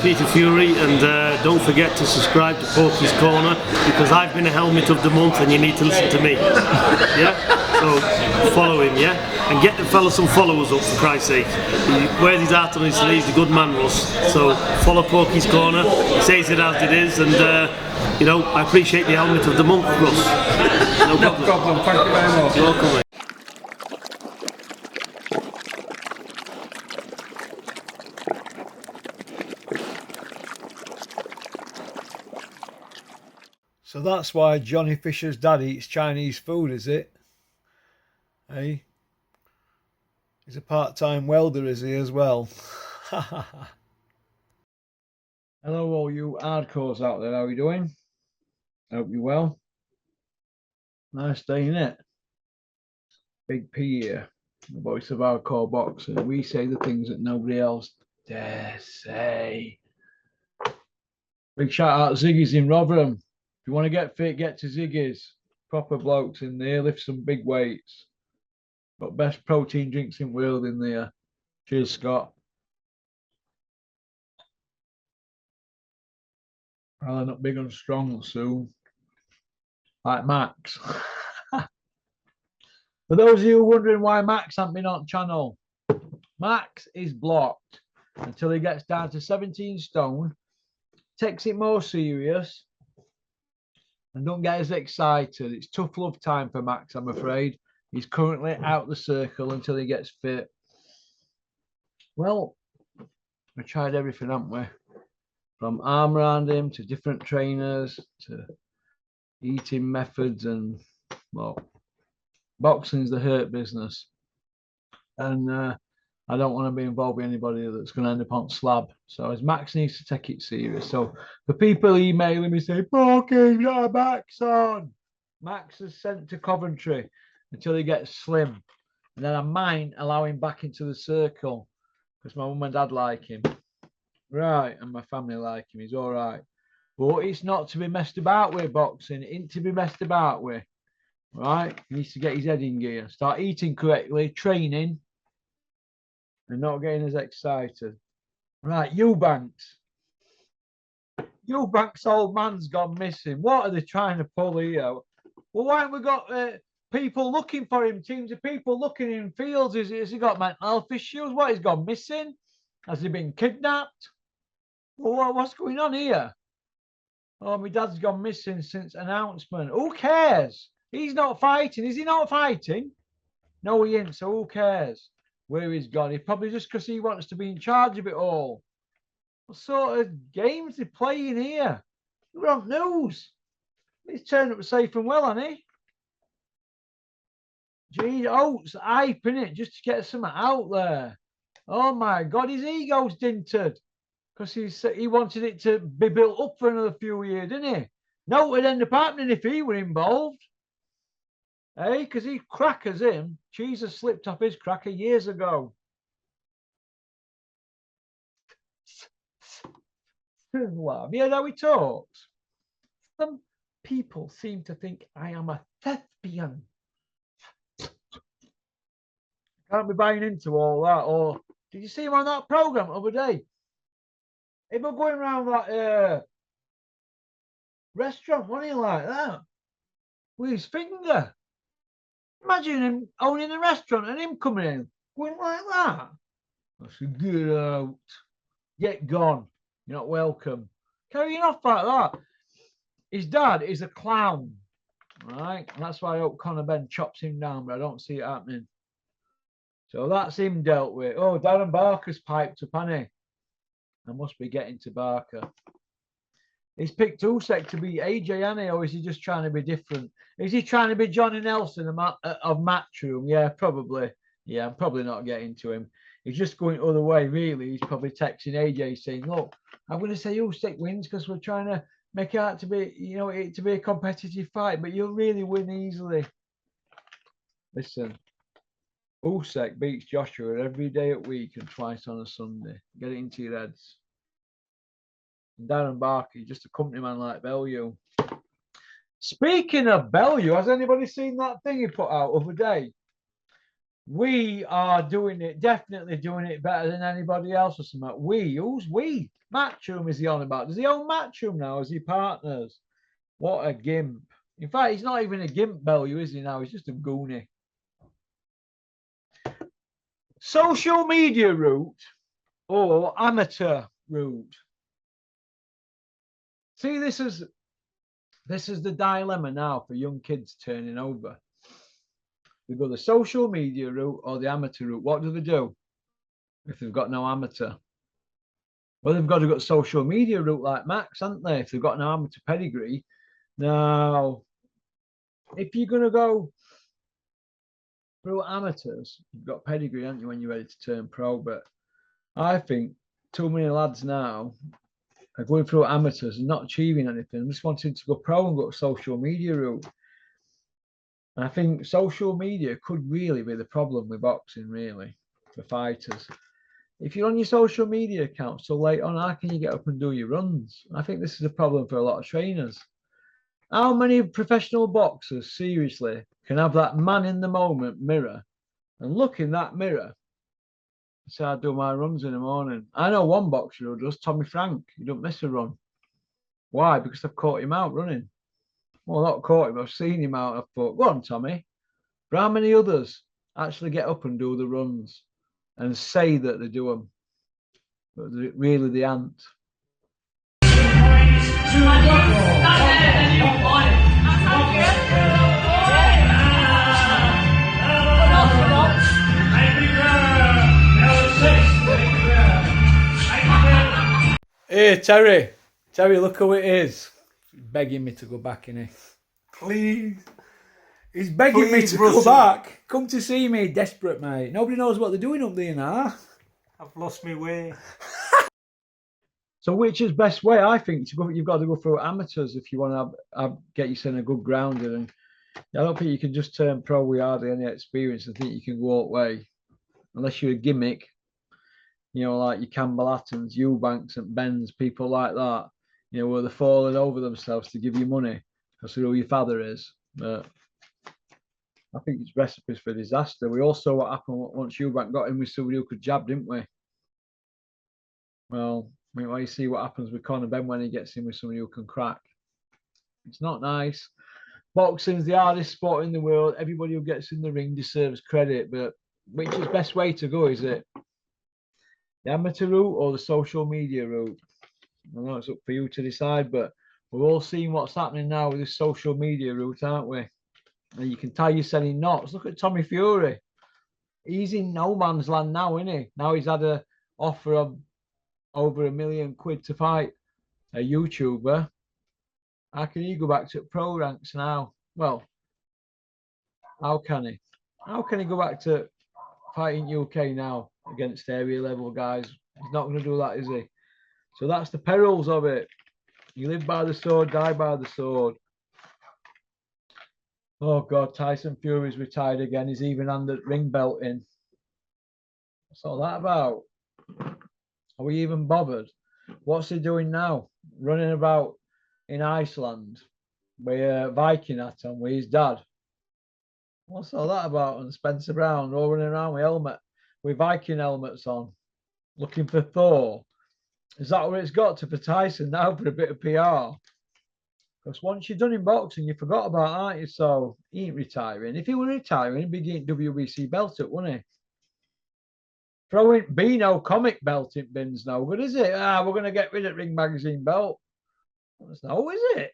Peter Fury, and don't forget to subscribe to Porky's Corner, because I've been a helmet of the month and you need to listen to me. Yeah? So follow him, yeah? And get the fella some followers up, for Christ's sake. He wears his heart on his sleeves, the good man Russ. So follow Porky's Corner, he says it as it is, and you know, I appreciate the helmet of the month, Russ. No problem. No problem, thank you very much. You're welcome, mate. So that's why Johnny Fisher's dad eats Chinese food, is it? Hey? He's a part-time welder, is he, as well? Hello all you hardcores out there, how are you doing? Hope you're well. Nice day, innit? Big P here, the voice of hardcore boxing. We say the things that nobody else dare say. Big shout out to Ziggy's in Rotherham. If you want to get fit, get to Ziggy's. Proper blokes in there, lift some big weights. Got best protein drinks in the world in there. Cheers, Scott. I'll end up big and strong soon. Like Max. For those of you wondering why Max hasn't been on channel, Max is blocked until he gets down to 17 stone, takes it more serious, and don't get as excited. It's tough love time for Max, I'm afraid. He's currently out the circle until he gets fit. Well, we tried everything, haven't we? From arm around him to different trainers to eating methods, and well, boxing's the hurt business. And I don't want to be involved with anybody that's going to end up on slab. So as Max needs to take it serious. So the people emailing me say, Porky, got Max on. Max is sent to Coventry until he gets slim. And then I might allow him back into the circle because my mum and dad like him. Right, and my family like him. He's all right. But it's not to be messed about with, boxing. It ain't to be messed about with. Right? He needs to get his head in gear. Start eating correctly, training, and not getting as excited. Right, Eubanks. Eubanks' old man's gone missing. What are they trying to pull here? Well, why haven't we got people looking for him? Teams of people looking in fields. Has he got mental health issues? What, he's gone missing? Has he been kidnapped? Well, what's going on here? Oh, my dad's gone missing since announcement. Who cares? He's not fighting. Is he not fighting? No, he ain't. So who cares where he's gone? He probably just because he wants to be in charge of it all. What sort of games they playing here? We're on news. He's turned up safe and well, hasn't he? Gee, Oates hyping it just to get something out there. Oh my God, his ego's dinted because he wanted it to be built up for another few years, didn't he? No, it'd end up happening if he were involved. Hey, because he crackers him. Jesus slipped off his cracker years ago. Have you heard how he talks? Some people seem to think I am a thespian. Can't be buying into all that. Or did you see him on that program the other day? He was going around that restaurant, wasn't he, like that? With his finger. Imagine him owning a restaurant and him coming in, going like that. I said, get out. Get gone. You're not welcome. Carrying off like that. His dad is a clown. Right? And that's why I hope Conor Benn chops him down, but I don't see it happening. So that's him dealt with. Oh, Darren Barker's piped up, hasn't he? I must be getting to Barker. He's picked Usyk to be AJ, hasn't he? Or is he just trying to be different? Is he trying to be Johnny Nelson of Matchroom? Yeah, probably. Yeah, I'm probably not getting to him. He's just going the other way, really. He's probably texting AJ saying, look, I'm going to say Usyk wins because we're trying to make it out to be, you know, it to be a competitive fight, but you'll really win easily. Listen, Usyk beats Joshua every day at week and twice on a Sunday. Get it into your heads. And Darren Barker, just a company man like Bellew. Speaking of Bellew, has anybody seen that thing he put out the other day? We are doing it, definitely doing it better than anybody else or something. We? Who's we? Matchroom is he on about? Does he own Matchroom now? Is he partners? What a gimp. In fact, he's not even a gimp value, is he now? He's just a goonie. Social media route or amateur route? See, this is the dilemma now for young kids turning over. They go the social media route or the amateur route. What do if they've got no amateur? Well, they've got to go social media route like Max, haven't they? If they've got no amateur pedigree. Now, if you're going to go through amateurs, you've got pedigree, haven't you, when you're ready to turn pro? But I think too many lads now are going through amateurs and not achieving anything, just wanting to go pro and go social media route. And I think social media could really be the problem with boxing, really, for fighters. If you're on your social media account so late on, how can you get up and do your runs? I think this is a problem for a lot of trainers. How many professional boxers, seriously, can have that man in the moment mirror and look in that mirror and say, I do my runs in the morning? I know one boxer who does, Tommy Frank. He don't miss a run. Why? Because I've caught him out running. Well, not caught him, I've seen him out. I thought, go on, Tommy. But how many others actually get up and do the runs and say that they do them? But really, they aren't. Hey, Terry. Terry, look who it is. He's begging me to go back in here. Please. He's begging me to Russell. go back. Come to see me. Desperate, mate. Nobody knows what they're doing up there now. I've lost my way. So which is best way? I think to go, you've got to go through amateurs if you want to get yourself in a good grounding. And I don't think you can just turn pro with hardly any experience. I think you can go all the way. Unless you're a gimmick. You know, like your Campbell Attons, Eubanks and Benns, people like that. You know, where they're falling over themselves to give you money because of who your father is. But I think it's recipes for disaster. We all saw what happened once Eubank got in with somebody who could jab, didn't we? Well, you see what happens with Conor Benn when he gets in with somebody who can crack. It's not nice. Boxing's the hardest sport in the world. Everybody who gets in the ring deserves credit, but which is the best way to go? Is it the amateur route or the social media route? I know it's up for you to decide, but we're all seeing what's happening now with this social media route, aren't we? And you can tie yourself in knots. Look at Tommy Fury. He's in no man's land now, isn't he? Now he's had an offer of over £1 million to fight a YouTuber. How can he go back to pro ranks now? Well, how can he? How can he go back to fighting UK now against area level guys? He's not going to do that, is he? So that's the perils of it. You live by the sword, die by the sword. Oh God, Tyson Fury's retired again. He's even on the ring belt in. What's all that about? Are we even bothered? What's he doing now? Running about in Iceland with a Viking hat on with his dad. What's all that about? And Spencer Brown all running around with Viking helmets on, looking for Thor. Is that where it's got to for Tyson now for a bit of PR? Because once you're done in boxing, you forgot about, aren't you? So he ain't retiring. If he were retiring, he'd be getting WBC belt it, wouldn't he? Throwing Beano comic belt in bins no good, is it? We're going to get rid of Ring Magazine belt. That's no, is it?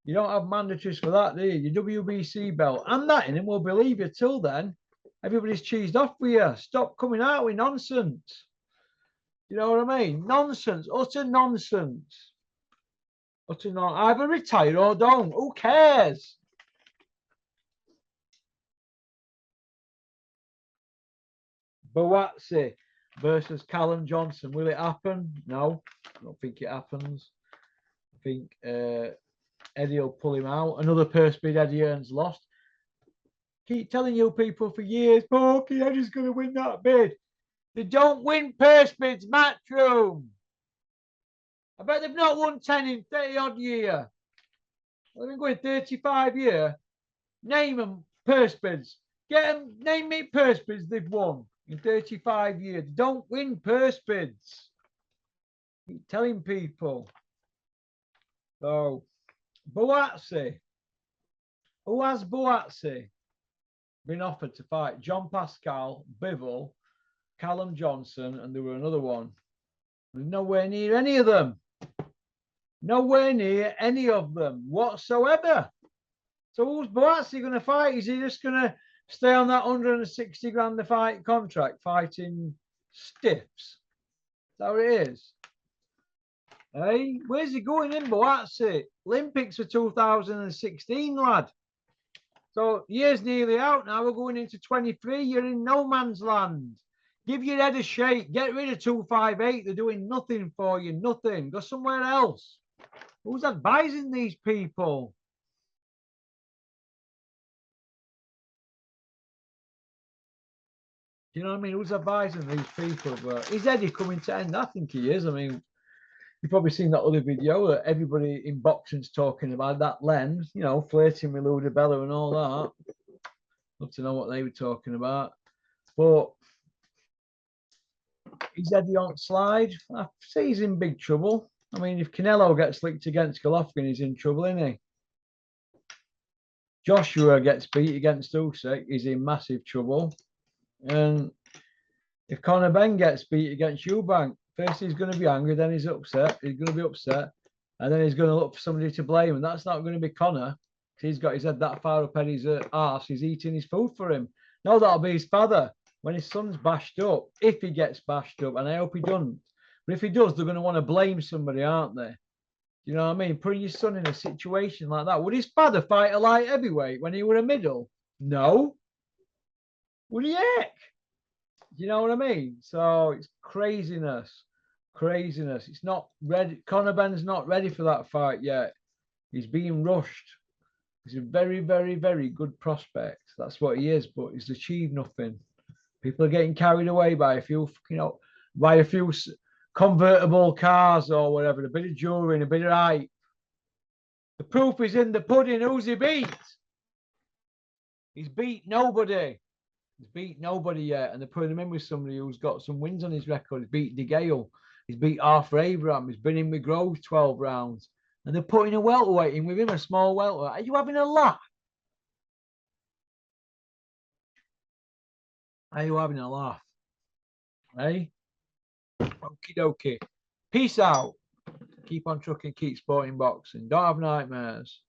You don't have mandatories for that, do you? Your WBC belt and that in him will believe you. Till then, everybody's cheesed off with you. Stop coming out with nonsense. You know what I mean? Nonsense, utter nonsense. Utter non. Either retire or don't. Who cares? Boatsi versus Callum Johnson. Will it happen? No, I don't think it happens. I think Eddie will pull him out. Another purse bid Eddie Earns lost. Keep telling you people for years, Porky, Eddie's going to win that bid. They don't win purse bids, Matchroom. I bet they've not won 10 in 30 odd year. They've been going 35 year. Name them purse bids. Get them, name me purse bids they've won in 35 years. They don't win purse bids. Keep telling people. So, Buatsi. Who has Buatsi been offered to fight? John Pascal, Bivol, Callum Johnson, and there were another one. There's nowhere near any of them. Nowhere near any of them whatsoever. So who's Buatsi going to fight? Is he just going to stay on that 160 grand a fight contract, fighting stiffs? Is that what it is? Hey, where's he going in, Buatsi? Olympics for 2016, lad. So year's nearly out now. We're going into 23. You're in no man's land. Give your head a shake. Get rid of 258. They're doing nothing for you. Nothing. Go somewhere else. Who's advising these people? Do you know what I mean? Who's advising these people? But is Eddie coming to end? I think he is. I mean, you've probably seen that other video that everybody in boxing's talking about, that lens, you know, flirting with Ludabella and all that. Love to know what they were talking about. But is Eddie on slide? I say he's in big trouble. I mean, if Canelo gets licked against Golovkin, he's in trouble, isn't he? Joshua gets beat against Usyk, he's in massive trouble. And if Conor Benn gets beat against Eubank, first he's going to be angry, then he's upset. He's going to be upset, and then he's going to look for somebody to blame, and that's not going to be Conor. He's got his head that far up Eddie's arse. He's eating his food for him. No, that'll be his father when his son's bashed up. If he gets bashed up, and I hope he doesn't. But if he does, they're going to want to blame somebody, aren't they? You know what I mean? Putting your son in a situation like that. Would his father fight a light heavyweight when he were a middle? No. Would he heck? You know what I mean? So it's craziness. Craziness. It's not ready. Conor Benn's not ready for that fight yet. He's being rushed. He's a very, very, very good prospect. That's what he is, but he's achieved nothing. People are getting carried away by a few, you know, by a few convertible cars or whatever, a bit of jewelry and a bit of hype. The proof is in the pudding. Who's he beat? He's beat nobody. He's beat nobody yet, and they're putting him in with somebody who's got some wins on his record. He's beat De Gale. He's beat Arthur Abraham. He's been in with Groves 12 rounds. And they're putting a welterweight in with him, a small welterweight. Are you having a laugh? Are you having a laugh? Hey? Okie dokie. Peace out. Keep on trucking, keep sporting boxing. Don't have nightmares.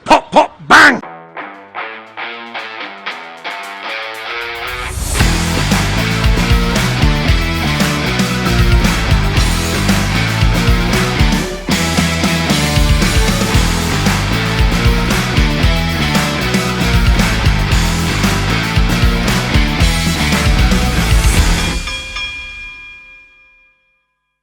Pop, pop, bang!